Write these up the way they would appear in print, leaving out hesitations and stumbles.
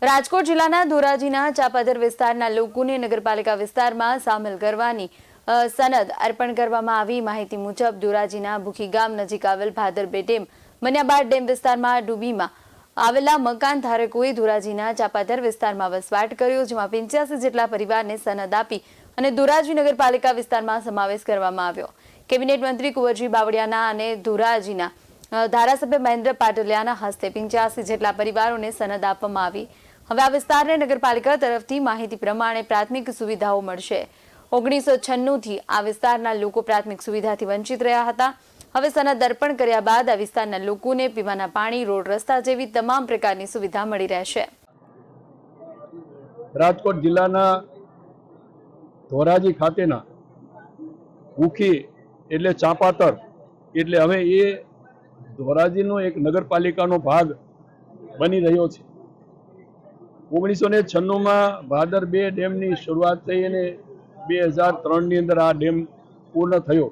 રાજકોટ જિલ્લાના ધોરાજીના ચાપાધર વિસ્તારના લોકોને નગરપાલિકા વિસ્તારમાં સામેલ કરવાની સનદ અર્પણ કરવામાં આવી। માહિતી મુજબ ધોરાજીના ભૂખી ગામ નજીક આવેલ ભાદર બે ડેમ બન્યા બાદ ડેમ વિસ્તારમાં ડૂબીમાં આવેલા મકાન ધારકોએ ધોરાજીના ચાપાધર વિસ્તારમાં વસવાટ કર્યો, જેમાં 85 જેટલા પરિવારને સનદ આપી અને ધોરાજી નગરપાલિકા વિસ્તારમાં સમાવેશ કરવામાં આવ્યો। કેબિનેટ મંત્રી કુંવરજી બાવળિયાના અને ધોરાજીના ધારાસભ્ય મહેન્દ્ર પાટલિયાના હસ્તે 85 જેટલા પરિવારોને સનદ આપવામાં આવી। હવે આ વિસ્તારને નગરપાલિકા તરફથી માહિતી પ્રમાણે પ્રાથમિક સુવિધાઓ મળશે। 1996 થી આ વિસ્તારના લોકો પ્રાથમિક સુવિધાથી વંચિત રહ્યા હતા। હવે સનદ અર્પણ કર્યા બાદ આ વિસ્તારના લોકોને પીવાના પાણી, રોડ રસ્તા જેવી તમામ પ્રકારની સુવિધા મળી રહેશે। રાજકોટ જિલ્લાના ધોરાજી ખાતેના ભૂખી એટલે ચાપાતર એટલે હવે એ ધોરાજીનો એક નગરપાલિકાનો ભાગ બની રહ્યો છે। 1996માં ભાદર બે ડેમની શરૂઆત થઈ અને 2003ની અંદર આ ડેમ પૂર્ણ થયો।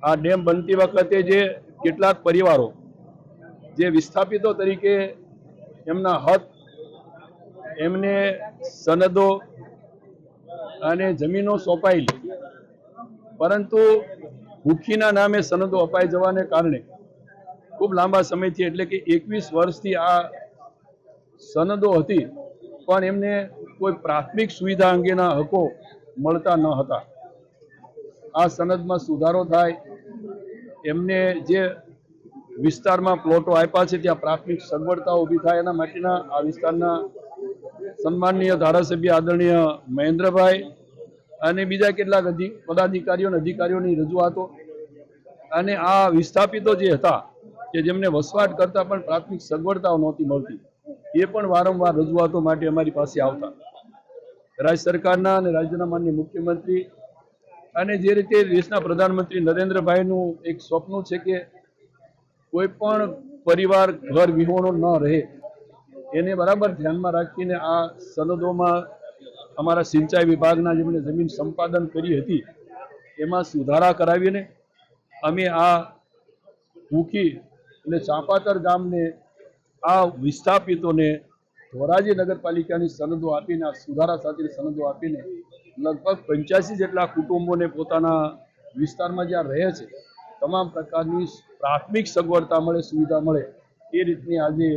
આ ડેમ બનતી વખતે જે કેટલાક પરિવારો જે વિસ્થાપિતો તરીકે એમના હક, એમને સનદો અને જમીનો સોંપાયેલી, પરંતુ ભૂખીના નામે સનદો અપાઈ જવાને કારણે ખૂબ લાંબા સમયથી એટલે કે 21 વર્ષથી આ સનદો હતી પણ એમને કોઈ પ્રાથમિક સુવિધા અંગેના હકો મળતા ન હતા। આ સનદમાં સુધારો થાય, એમને જે વિસ્તારમાં પ્લોટો આપ્યા છે ત્યાં પ્રાથમિક સગવડતાઓ ઊભી થાય, એના માટેના આ વિસ્તારના સન્માનનીય ધારાસભ્ય આદરણીય મહેન્દ્રભાઈ અને બીજા કેટલાક પદાધિકારીઓ અને અધિકારીઓની રજૂઆતો અને આ વિસ્થાપિતો જે હતા કે જેમને વસવાટ કરતા પણ પ્રાથમિક સગવડતાઓ નહોતી મળતી, એ પણ વારંવાર રજૂઆતો માટે અમારી પાસે આવતા। રાજ્ય સરકારના અને રાજ્યના માનનીય મુખ્યમંત્રી અને જે રીતે દેશના પ્રધાનમંત્રી નરેન્દ્રભાઈનું એક સ્વપ્ન છે કે કોઈ પણ પરિવાર ઘર વિહોણો ન રહે, એને બરાબર ધ્યાનમાં રાખીને આ સનદોમાં અમારા સિંચાઈ વિભાગના જેમણે જમીન સંપાદન કરી હતી એમાં સુધારા કરાવીને અમે આ ભૂખી અને ચાપાતર ગામને આ વિસ્થાપિતોને ધોરાજી નગરપાલિકાની સનદો આપીને આ સુધારા સાથેની સનદો આપીને લગભગ 85 જેટલા કુટુંબોને પોતાના વિસ્તારમાં જ્યાં રહે છે તમામ પ્રકારની પ્રાથમિક સગવડતા મળે, સુવિધા મળે એ રીતની આજે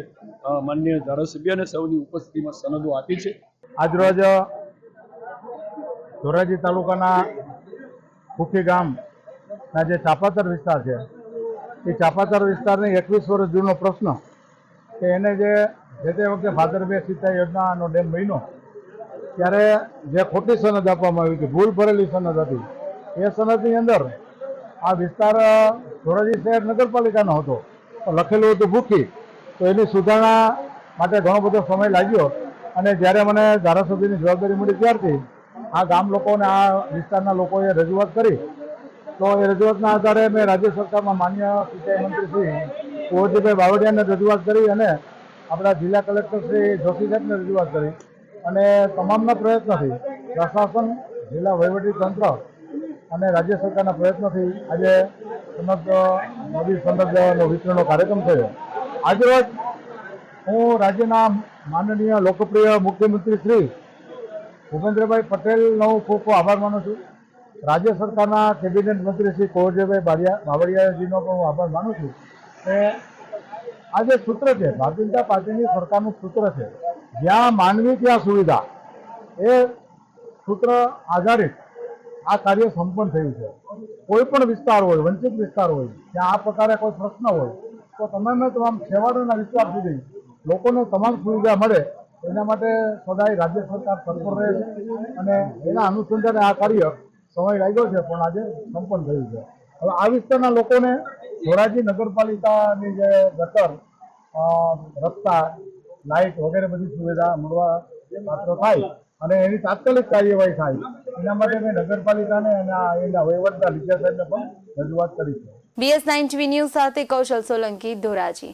માનનીય ધારાસભ્ય અને સૌની ઉપસ્થિતિમાં સનદો આપી છે। આજરોજ ધોરાજી તાલુકાના ભૂખી ગામના જે ચાપાતર વિસ્તાર છે એ ચાપાતર વિસ્તારની 21 વર્ષ જૂનો પ્રશ્ન કે એને જે તે વખતે ભાદર બે સિંચાઈ યોજનાનો ડેમ બન્યો ત્યારે જે ખોટી સનદ આપવામાં આવી હતી, ભૂલ ભરેલી સનદ હતી, એ સનદની અંદર આ વિસ્તાર ધોરાજી શહેર નગરપાલિકાનો હતો, લખેલું હતું ભૂખી, તો એની સુધારણા માટે ઘણો બધો સમય લાગ્યો અને જ્યારે મને ધારાસભ્યની જવાબદારી મળી ત્યારથી આ ગામ લોકોને આ વિસ્તારના લોકોએ રજૂઆત કરી, તો એ રજૂઆતના આધારે મેં રાજ્ય સરકારમાં માન્ય સિંચાઈ મંત્રી શ્રી કુંવરજીભાઈ બાવળિયાને રજૂઆત કરી અને આપણા જિલ્લા કલેક્ટર શ્રી જોશી સાહેબને રજૂઆત કરી અને તમામના પ્રયત્નોથી પ્રશાસન, જિલ્લા વહીવટીતંત્ર અને રાજ્ય સરકારના પ્રયત્નોથી આજે નદી સનદનો વિતરણનો કાર્યક્રમ થયો। આજરોજ હું રાજ્યના માનનીય લોકપ્રિય મુખ્યમંત્રી શ્રી ભૂપેન્દ્રભાઈ પટેલનો ખૂબ ખૂબ આભાર માનું છું। રાજ્ય સરકારના કેબિનેટ મંત્રી શ્રી કુંવરજીભાઈ બાવળિયાજીનો પણ હું આભાર માનું છું કે આ જે સૂત્ર છે, ભારતીય જનતા પાર્ટીની સરકારનું સૂત્ર છે, જ્યાં માનવી ત્યાં સુવિધા, એ સૂત્ર આધારિત આ કાર્ય સંપન્ન થયું છે। કોઈ પણ વિસ્તાર હોય, વંચિત વિસ્તાર હોય, ત્યાં આ પ્રકારે કોઈ પ્રશ્ન હોય તો તમામે તમામ છેવાડાના વિસ્તાર સુધી લોકોને તમામ સુવિધા મળે એના માટે સદાય રાજ્ય સરકાર તત્પર રહે છે અને એના અનુસંધાને આ કાર્ય સમય લાગ્યો છે પણ આજે સંપન્ન થયું છે। હવે આ વિસ્તારના લોકોને ધોરાજી નગરપાલિકાની જે ગટર, રસ્તા, લાઇટ વગેરે બધી સુવિધા મળવા પાત્ર થાય અને એની તાત્કાલિક કાર્યવાહી થાય એના માટે મેં નગરપાલિકાને અને એના વહીવટદાર લીજા સાહેબને પણ રજૂઆત કરી છે। BS9 TV ન્યૂઝ સાથે કૌશલ સોલંકી, ધોરાજી।